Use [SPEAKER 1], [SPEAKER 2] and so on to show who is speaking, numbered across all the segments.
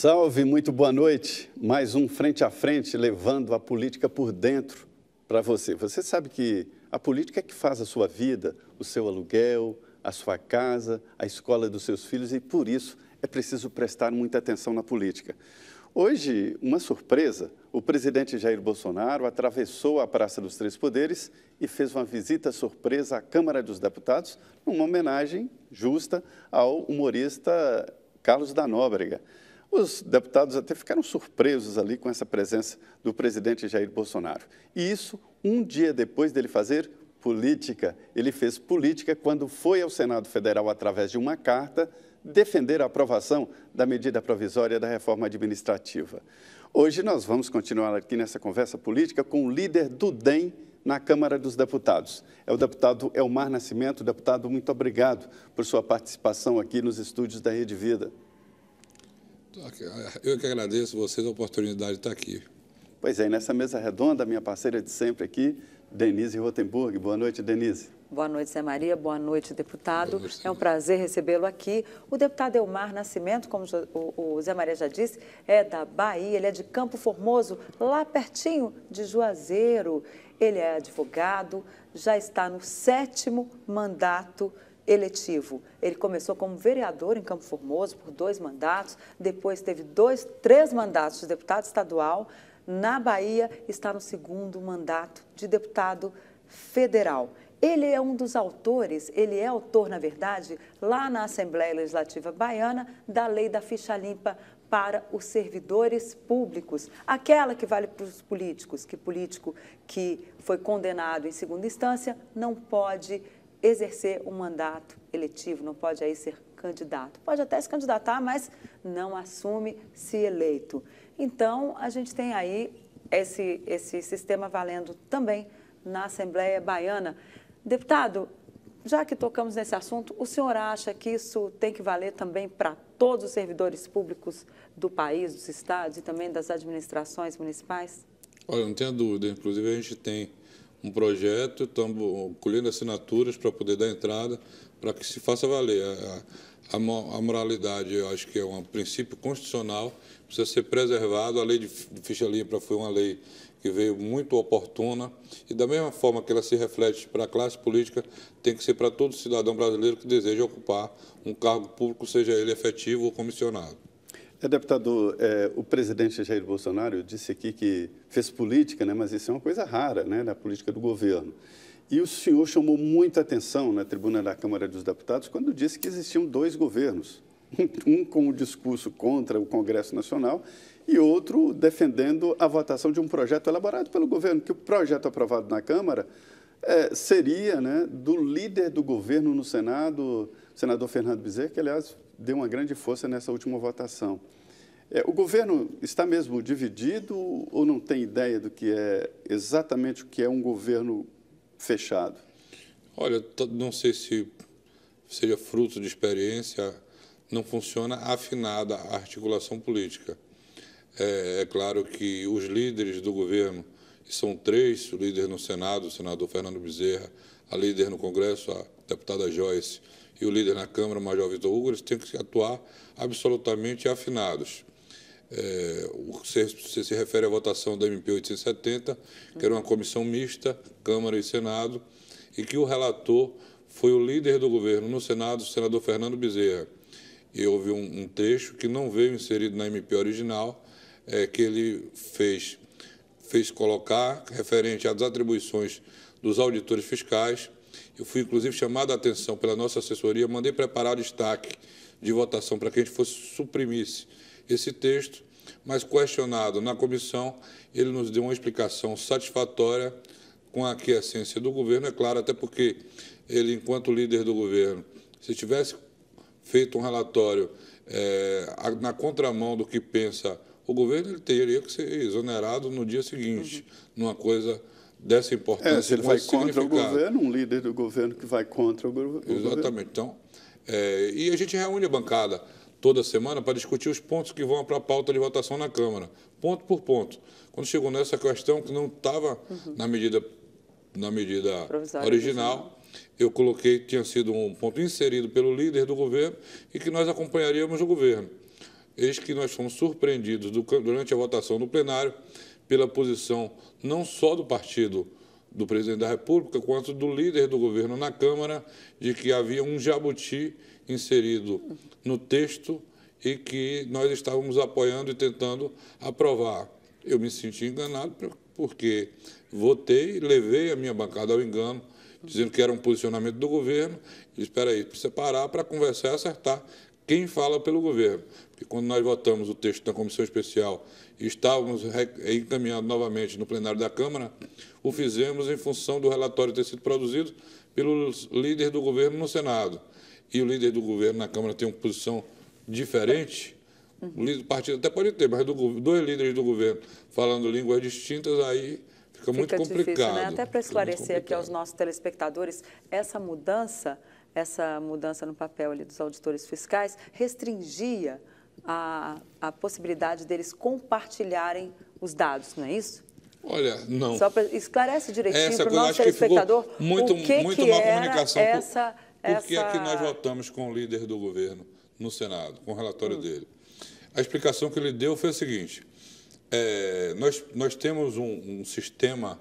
[SPEAKER 1] Salve, muito boa noite. Mais um Frente a Frente, levando a política por dentro para você. Você sabe que a política é que faz a sua vida, o seu aluguel, a sua casa, a escola dos seus filhos, e por isso é preciso prestar muita atenção na política. Hoje, uma surpresa, o presidente Jair Bolsonaro atravessou a Praça dos Três Poderes e fez uma visita surpresa à Câmara dos Deputados, numa homenagem justa ao humorista Carlos da Nóbrega. Os deputados até ficaram surpresos ali com essa presença do presidente Jair Bolsonaro. E isso um dia depois dele fazer política. Ele fez política quando foi ao Senado Federal, através de uma carta, defender a aprovação da medida provisória da reforma administrativa. Hoje nós vamos continuar aqui nessa conversa política com o líder do DEM na Câmara dos Deputados. É o deputado Elmar Nascimento. Deputado, muito obrigado por sua participação aqui nos estúdios da Rede Vida.
[SPEAKER 2] Eu que agradeço a vocês a oportunidade de estar aqui.
[SPEAKER 1] Pois é, e nessa mesa redonda, minha parceira de sempre aqui, Denise Rotenburg. Boa noite, Denise.
[SPEAKER 3] Boa noite, Zé Maria. Boa noite, deputado. É um prazer recebê-lo aqui. O deputado Elmar Nascimento, como o Zé Maria já disse, é da Bahia, ele é de Campo Formoso, lá pertinho de Juazeiro. Ele é advogado, já está no 7º mandato eletivo. Ele começou como vereador em Campo Formoso por 2 mandatos, depois teve 3 mandatos de deputado estadual. Na Bahia, está no 2º mandato de deputado federal. Ele é um dos autores, ele é autor, na verdade, lá na Assembleia Legislativa Baiana, da Lei da Ficha Limpa para os servidores públicos, aquela que vale para os políticos, que político que foi condenado em 2ª instância não pode exercer um mandato eletivo, não pode aí ser candidato. Pode até se candidatar, mas não assume se eleito. Então, a gente tem aí esse sistema valendo também na Assembleia Baiana. Deputado, já que tocamos nesse assunto, o senhor acha que isso tem que valer também para todos os servidores públicos do país, dos estados e também das administrações municipais?
[SPEAKER 2] Olha, não tenha dúvida. Inclusive, a gente tem um projeto, estamos colhendo assinaturas para poder dar entrada, para que se faça valer. A moralidade, eu acho que é um princípio constitucional, precisa ser preservado. A lei de ficha limpa foi uma lei que veio muito oportuna e, da mesma forma que ela se reflete para a classe política, tem que ser para todo cidadão brasileiro que deseja ocupar um cargo público, seja ele efetivo ou comissionado.
[SPEAKER 1] Deputado, o presidente Jair Bolsonaro disse aqui que fez política, né, mas isso é uma coisa rara, né, na política do governo. E o senhor chamou muita atenção na tribuna da Câmara dos Deputados quando disse que existiam 2 governos, um com o discurso contra o Congresso Nacional e outro defendendo a votação de um projeto elaborado pelo governo, que o projeto aprovado na Câmara seria, né, do líder do governo no Senado, o senador Fernando Bezerra, que, aliás, deu uma grande força nessa última votação. O governo está mesmo dividido ou não tem ideia do que é exatamente o que é um governo fechado?
[SPEAKER 2] Olha, não sei se seja fruto de experiência, não funciona afinada a articulação política. É claro que os líderes do governo, que são 3, o líder no Senado, o senador Fernando Bezerra, a líder no Congresso, a deputada Joyce, e o líder na Câmara, o Major Vitor Hugo, eles têm que atuar absolutamente afinados. Você se refere à votação da MP 870, que era uma comissão mista, Câmara e Senado, e que o relator foi o líder do governo no Senado, o senador Fernando Bezerra. E houve um trecho que não veio inserido na MP original, que ele fez colocar referente às atribuições dos auditores fiscais. Eu fui, inclusive, chamado a atenção pela nossa assessoria, mandei preparar o destaque de votação para que a gente suprimisse esse texto, mas questionado na comissão, ele nos deu uma explicação satisfatória com a aquiescência do governo, é claro, até porque ele, enquanto líder do governo, se tivesse feito um relatório na contramão do que pensa o governo, ele teria que ser exonerado no dia seguinte, numa coisa dessa importância.
[SPEAKER 1] Se ele vai contra o governo, um líder do governo que vai contra o governo.
[SPEAKER 2] Exatamente. Então, e a gente reúne a bancada toda semana para discutir os pontos que vão para a pauta de votação na Câmara, ponto por ponto. Quando chegou nessa questão que não estava na medida original, eu coloquei que tinha sido um ponto inserido pelo líder do governo e que nós acompanharíamos o governo. eis que nós fomos surpreendidos durante a votação no plenário pela posição não só do partido do presidente da República, quanto do líder do governo na Câmara, de que havia um jabuti inserido no texto e que nós estávamos apoiando e tentando aprovar. Eu me senti enganado porque votei, levei a minha bancada ao engano, dizendo que era um posicionamento do governo. E espera aí, precisa parar para conversar e acertar quem fala pelo governo. Porque quando nós votamos o texto da comissão especial e estávamos encaminhando novamente no plenário da Câmara, o fizemos em função do relatório ter sido produzido pelo líder do governo no Senado. E o líder do governo na Câmara tem uma posição diferente. O líder do partido até pode ter, mas dois líderes do governo falando línguas distintas, aí fica muito complicado.
[SPEAKER 3] Difícil, né? Até para esclarecer aqui aos nossos telespectadores, essa mudança no papel ali dos auditores fiscais restringia a possibilidade deles compartilhar os dados, não é isso?
[SPEAKER 2] Olha, não.
[SPEAKER 3] Só para esclarece direitinho para o nosso
[SPEAKER 2] telespectador
[SPEAKER 3] muito
[SPEAKER 2] má comunicação.
[SPEAKER 3] Por
[SPEAKER 2] que é que nós votamos com o líder do governo no Senado, com o relatório dele? A explicação que ele deu foi a seguinte: nós temos um sistema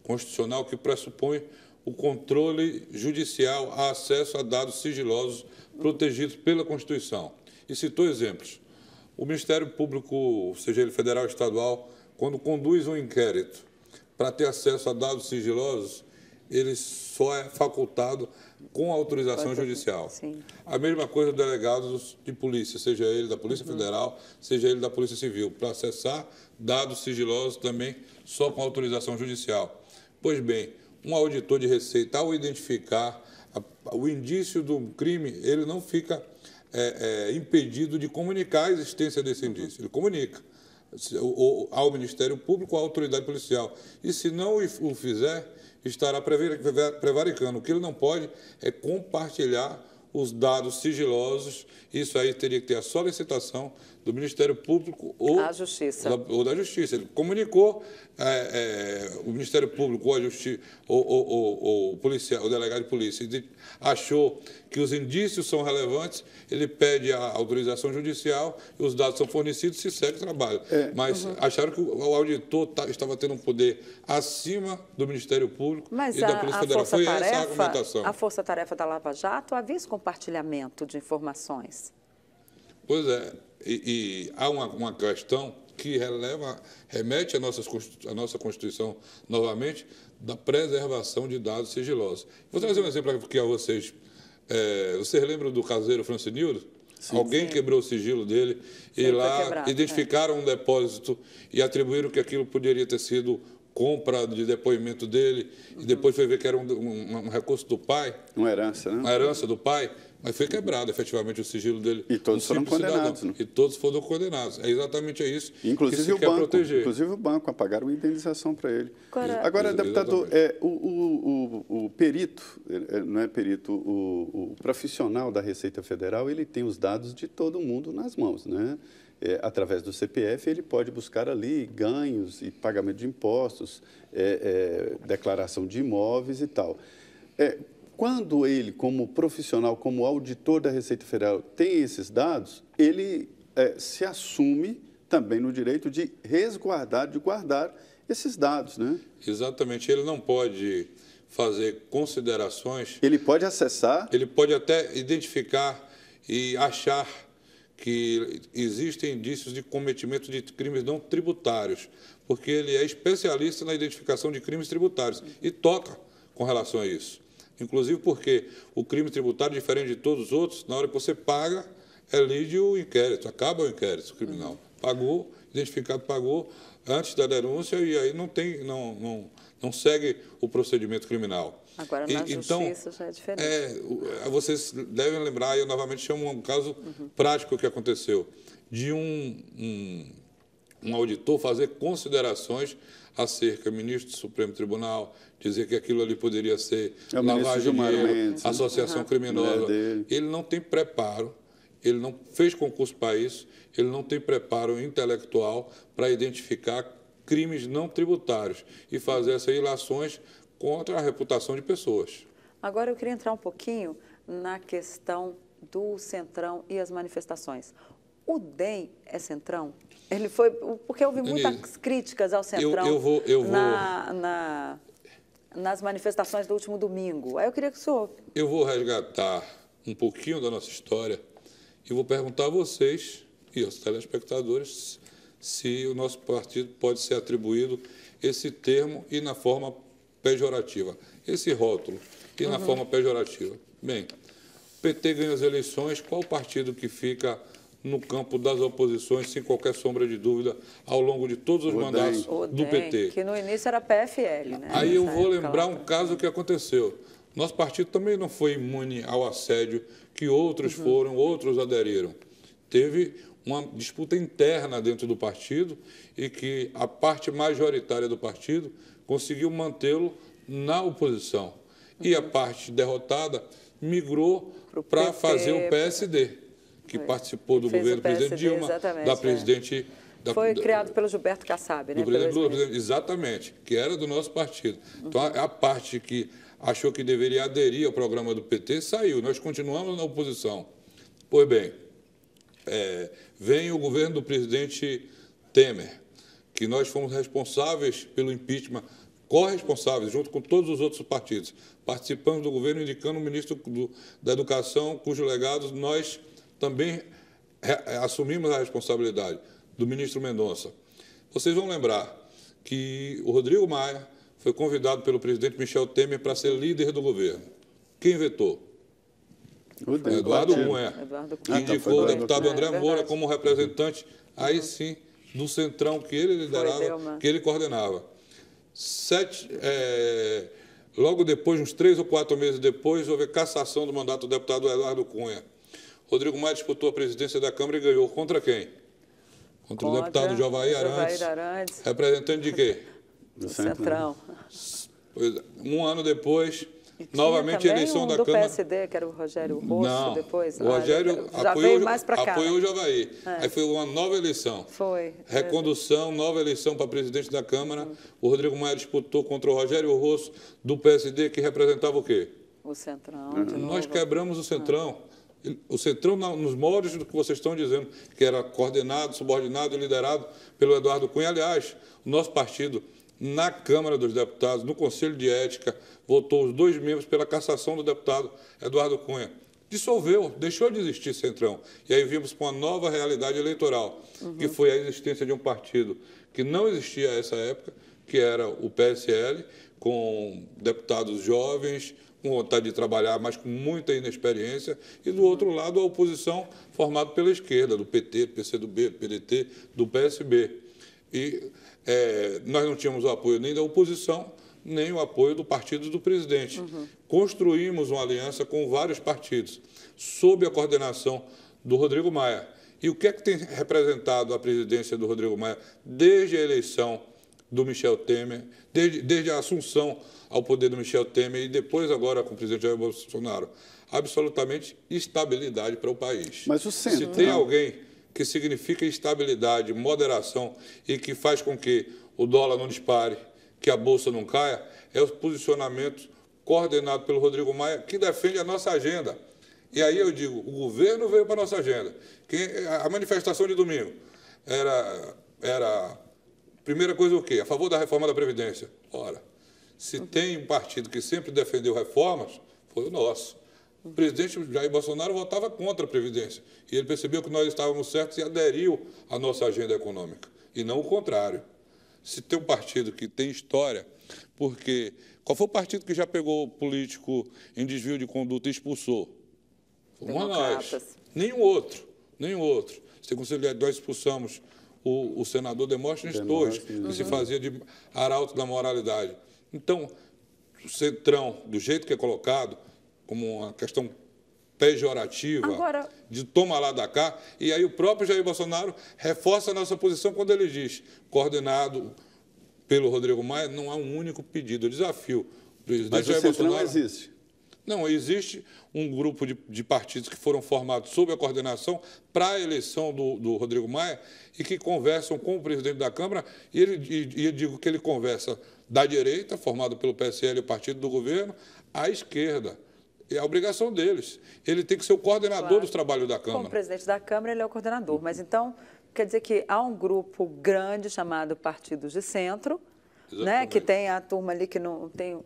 [SPEAKER 2] constitucional que pressupõe o controle judicial a acesso a dados sigilosos protegidos pela Constituição. E citou exemplos. O Ministério Público, seja ele federal ou estadual, quando conduz um inquérito para ter acesso a dados sigilosos, ele só é facultado com autorização judicial.
[SPEAKER 3] Sim.
[SPEAKER 2] A mesma coisa do delegado de polícia, seja ele da Polícia Federal, seja ele da Polícia Civil, para acessar dados sigilosos também só com autorização judicial. Pois bem, um auditor de Receita, ao identificar o indício do crime, ele não fica impedido de comunicar a existência desse indício. Ele comunica ao Ministério Público, à autoridade policial. E se não o fizer, estará prevaricando. O que ele não pode é compartilhar os dados sigilosos. Isso aí teria que ter a solicitação do Ministério Público ou da Justiça. Ele comunicou, o Ministério Público ou a Justiça, ou o delegado de polícia achou que os indícios são relevantes, ele pede a autorização judicial e os dados são fornecidos e se segue o trabalho. Mas acharam que o auditor estava tendo um poder acima do Ministério Público e da Polícia Federal. Foi essa a argumentação.
[SPEAKER 3] A força-tarefa da Lava Jato havia esse compartilhamento de informações.
[SPEAKER 2] Pois é, e há uma questão que remete à nossa Constituição, novamente, da preservação de dados sigilosos. Vou trazer um exemplo aqui a vocês. Vocês lembram do caseiro Francinildo? Sim, alguém quebrou o sigilo dele e lá identificaram um depósito e atribuíram que aquilo poderia ter sido compra de depoimento dele, e depois foi ver que era um recurso do pai.
[SPEAKER 1] Uma herança, né?
[SPEAKER 2] Uma herança do pai, mas foi quebrado efetivamente o sigilo dele.
[SPEAKER 1] E todos foram condenados. Né?
[SPEAKER 2] E todos foram condenados. É exatamente isso
[SPEAKER 1] inclusive
[SPEAKER 2] que se quer proteger.
[SPEAKER 1] Inclusive o banco, pagaram uma indenização para ele. Agora, deputado, o perito, não é perito, o profissional da Receita Federal, ele tem os dados de todo mundo nas mãos, né? Através do CPF, ele pode buscar ali ganhos e pagamento de impostos, declaração de imóveis e tal. Quando ele, como profissional, como auditor da Receita Federal, tem esses dados, ele se assume também no direito de resguardar, de guardar esses dados, né?
[SPEAKER 2] Exatamente. Ele não pode fazer considerações...
[SPEAKER 1] Ele pode acessar...
[SPEAKER 2] Ele pode até identificar e achar que existem indícios de cometimento de crimes não tributários, porque ele é especialista na identificação de crimes tributários e toca com relação a isso. Inclusive porque o crime tributário, diferente de todos os outros, na hora que você paga, é lide o inquérito, acaba o inquérito criminal. Pagou, identificado, pagou antes da denúncia e aí não segue o procedimento criminal.
[SPEAKER 3] Agora, na justiça já é diferente.
[SPEAKER 2] Vocês devem lembrar, eu novamente chamo um caso prático que aconteceu, de um auditor fazer considerações acerca do ministro do Supremo Tribunal, dizer que aquilo ali poderia ser lavagem de dinheiro, associação criminosa. Ele não tem preparo, ele não fez concurso para isso, ele não tem preparo intelectual para identificar crimes não tributários e fazer essas ilações contra a reputação de pessoas.
[SPEAKER 3] Agora eu queria entrar um pouquinho na questão do Centrão e as manifestações. O DEM é Centrão? Ele foi... Porque houve muitas críticas ao Centrão nas manifestações do último domingo. Aí eu queria que o senhor...
[SPEAKER 2] Eu vou resgatar um pouquinho da nossa história e vou perguntar a vocês e aos telespectadores se o nosso partido pode ser atribuído esse termo e na forma pejorativa. Esse rótulo e na forma pejorativa. Bem, o PT ganha as eleições, qual partido que fica no campo das oposições, sem qualquer sombra de dúvida, ao longo de todos os mandatos do PT?
[SPEAKER 3] Que no início era PFL, né?
[SPEAKER 2] Aí eu vou lembrar um caso que aconteceu. Nosso partido também não foi imune ao assédio que outros foram, outros aderiram. Teve uma disputa interna dentro do partido e que a parte majoritária do partido conseguiu mantê-lo na oposição. E a parte derrotada migrou para fazer o PSD, que participou do governo do presidente Dilma, da presidente...
[SPEAKER 3] Foi criado pelo Gilberto Kassab, né?
[SPEAKER 2] Exatamente, que era do nosso partido. Então, a parte que achou que deveria aderir ao programa do PT saiu. Nós continuamos na oposição. Pois bem, vem o governo do presidente Temer, que nós fomos responsáveis pelo impeachment, corresponsáveis, junto com todos os outros partidos. Participamos do governo indicando o ministro da Educação, cujo legado nós também assumimos a responsabilidade, do ministro Mendonça. Vocês vão lembrar que o Rodrigo Maia foi convidado pelo presidente Michel Temer para ser líder do governo. Quem vetou? Eduardo Cunha, que indicou o deputado André Moura como representante, aí sim, do Centrão que ele liderava, que ele coordenava. Logo depois, uns 3 ou 4 meses depois, houve a cassação do mandato do deputado Eduardo Cunha. Rodrigo Maia disputou a presidência da Câmara e ganhou. Contra quem? Contra o deputado Jovair Arantes, representante de quê?
[SPEAKER 3] Do Centrão.
[SPEAKER 2] Um ano depois, novamente a eleição da Câmara.
[SPEAKER 3] Do PSD, que era o Rogério Rosso,
[SPEAKER 2] não,
[SPEAKER 3] depois.
[SPEAKER 2] O Rogério apoiou o Jovair. Aí foi uma nova eleição. Recondução, nova eleição para presidente da Câmara. O Rodrigo Maia disputou contra o Rogério Rosso, do PSD, que representava o quê?
[SPEAKER 3] O Centrão.
[SPEAKER 2] Nós quebramos o Centrão. O Centrão, nos moldes do que vocês estão dizendo, que era coordenado, subordinado e liderado pelo Eduardo Cunha. Aliás, o nosso partido, na Câmara dos Deputados, no Conselho de Ética, votou os 2 membros pela cassação do deputado Eduardo Cunha. Dissolveu, deixou de existir Centrão. E aí vimos para uma nova realidade eleitoral, que foi a existência de um partido que não existia a essa época, que era o PSL, com deputados jovens, com vontade de trabalhar, mas com muita inexperiência, e do outro lado a oposição formada pela esquerda, do PT, do PCdoB, do PDT, do PSB. E nós não tínhamos o apoio nem da oposição, nem o apoio do partido do presidente. Construímos uma aliança com vários partidos, sob a coordenação do Rodrigo Maia. E o que é que tem representado a presidência do Rodrigo Maia desde a eleição do Michel Temer, desde a assunção ao poder do Michel Temer e depois agora com o presidente Jair Bolsonaro? Absolutamente estabilidade para o país.
[SPEAKER 1] Mas o Centrão...
[SPEAKER 2] Se tem alguém que significa estabilidade, moderação e que faz com que o dólar não dispare, que a Bolsa não caia, é o posicionamento coordenado pelo Rodrigo Maia, que defende a nossa agenda. E aí eu digo, o governo veio para a nossa agenda. A manifestação de domingo era primeira coisa o quê? A favor da reforma da Previdência. Ora, se tem um partido que sempre defendeu reformas, foi o nosso. O presidente Jair Bolsonaro votava contra a Previdência. E ele percebeu que nós estávamos certos e aderiu à nossa agenda econômica. E não o contrário. Se tem um partido que tem história, porque qual foi o partido que já pegou político em desvio de conduta e expulsou? Fomos nós. Nenhum outro. Nós expulsamos o senador Demóstenes Torres, que se fazia de arauto da moralidade. Então, o Centrão, do jeito que é colocado, como uma questão pejorativa, de toma lá da cá, e aí o próprio Jair Bolsonaro reforça a nossa posição quando ele diz, coordenado pelo Rodrigo Maia, não há um único pedido. Eu desafio o presidente
[SPEAKER 1] Mas
[SPEAKER 2] Jair
[SPEAKER 1] o Centrão
[SPEAKER 2] Bolsonaro...
[SPEAKER 1] não existe.
[SPEAKER 2] Não, existe um grupo de partidos que foram formados sob a coordenação para a eleição do Rodrigo Maia e que conversam com o presidente da Câmara, e eu digo que ele conversa da direita, formado pelo PSL, o partido do governo, à esquerda. É a obrigação deles. Ele tem que ser o coordenador dos trabalhos da Câmara.
[SPEAKER 3] Como presidente da Câmara, ele é o coordenador. Mas então, quer dizer que há um grupo grande chamado Partidos de Centro, né, que tem a turma ali que não tem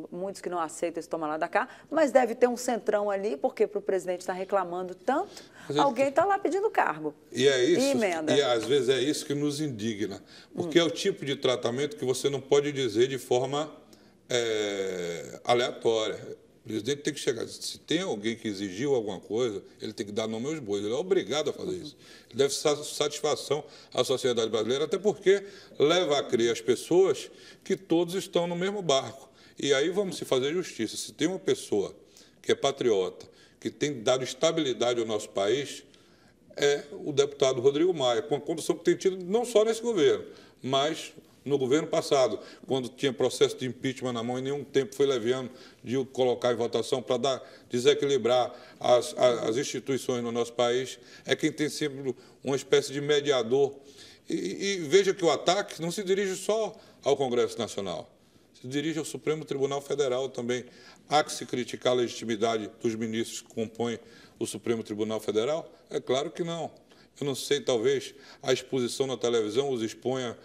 [SPEAKER 3] muitos que não aceitam esse toma lá da cá, mas deve ter um centrão ali, porque para o presidente estar reclamando tanto, alguém está lá pedindo cargo.
[SPEAKER 2] E é isso,
[SPEAKER 3] e emenda.
[SPEAKER 2] E às vezes é isso que nos indigna, porque é o tipo de tratamento que você não pode dizer de forma aleatória. O presidente tem que chegar, se tem alguém que exigiu alguma coisa, ele tem que dar nome aos bois, ele é obrigado a fazer isso. Ele deve dar satisfação à sociedade brasileira, até porque leva a crer as pessoas que todos estão no mesmo barco. E aí vamos se fazer justiça. Se tem uma pessoa que é patriota, que tem dado estabilidade ao nosso país, é o deputado Rodrigo Maia, com a condução que tem tido não só nesse governo, mas no governo passado, quando tinha processo de impeachment na mão, em nenhum tempo foi leviano de colocar em votação para desequilibrar as instituições no nosso país. É quem tem sido uma espécie de mediador. E veja que o ataque não se dirige só ao Congresso Nacional, se dirige ao Supremo Tribunal Federal também. Há que se criticar a legitimidade dos ministros que compõem o Supremo Tribunal Federal? É claro que não. Eu não sei, talvez a exposição na televisão os exponha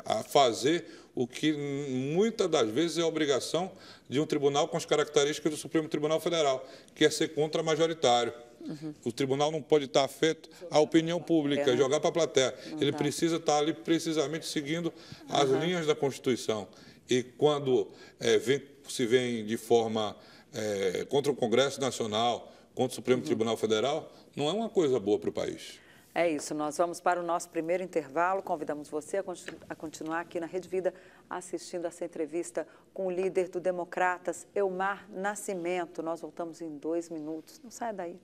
[SPEAKER 2] a fazer o que muitas das vezes é a obrigação de um tribunal com as características do Supremo Tribunal Federal, que é ser contra-majoritário. O tribunal não pode estar afeto à opinião pública, jogar para a plateia. Ele precisa estar ali precisamente seguindo as linhas da Constituição. E quando se vem de forma contra o Congresso Nacional, contra o Supremo Tribunal Federal, não é uma coisa boa para o país.
[SPEAKER 3] É isso, nós vamos para o nosso primeiro intervalo. Convidamos você a continuar aqui na Rede Vida assistindo essa entrevista com o líder do Democratas, Elmar Nascimento. Nós voltamos em 2 minutos. Não saia daí.